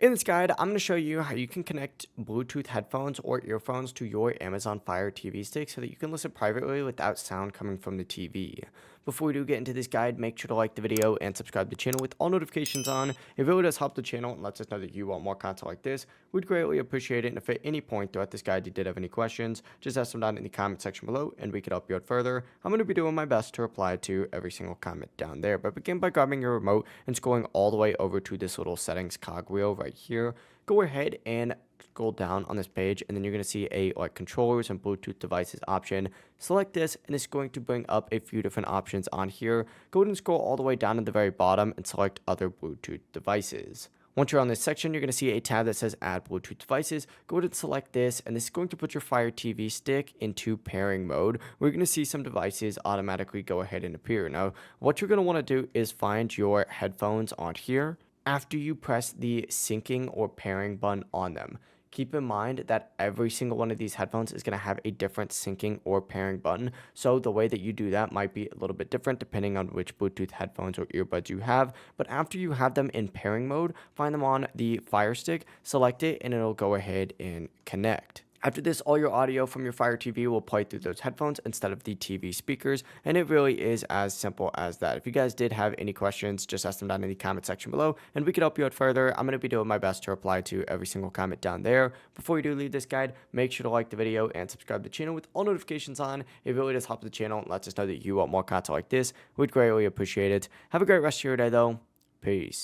In this guide, I'm going to show you how you can connect Bluetooth headphones or earphones to your Amazon Fire TV stick so that you can listen privately without sound coming from the TV. Before we do get into this guide, make sure to like the video and subscribe to the channel with all notifications on. It really does help the channel and lets us know that you want more content like this. We'd greatly appreciate it, and if at any point throughout this guide you did have any questions, just ask them down in the comment section below and we could help you out further. I'm going to be doing my best to reply to every single comment down there, but begin by grabbing your remote and scrolling all the way over to this little settings cogwheel right here. Go ahead and scroll down on this page, and then you're going to see a controllers and Bluetooth devices option. Select this and it's going to bring up a few different options on here. Go ahead and scroll all the way down to the very bottom and select other Bluetooth devices. Once you're on this section, you're going to see a tab that says add Bluetooth devices. Go ahead and select this, and this is going to put your Fire TV stick into pairing mode. We're going to see some devices automatically go ahead and appear. Now, what you're going to want to do is find your headphones on here after you press the syncing or pairing button on them. Keep in mind that every single one of these headphones is going to have a different syncing or pairing button. So the way that you do that might be a little bit different depending on which Bluetooth headphones or earbuds you have. But after you have them in pairing mode, find them on the Fire Stick, select it, and it'll go ahead and connect. After this, all your audio from your Fire TV will play through those headphones instead of the TV speakers, and it really is as simple as that. If you guys did have any questions, just ask them down in the comment section below, and we could help you out further. I'm going to be doing my best to reply to every single comment down there. Before you do leave this guide, make sure to like the video and subscribe to the channel with all notifications on. It really does help the channel and lets us know that you want more content like this. We'd greatly appreciate it. Have a great rest of your day, though. Peace.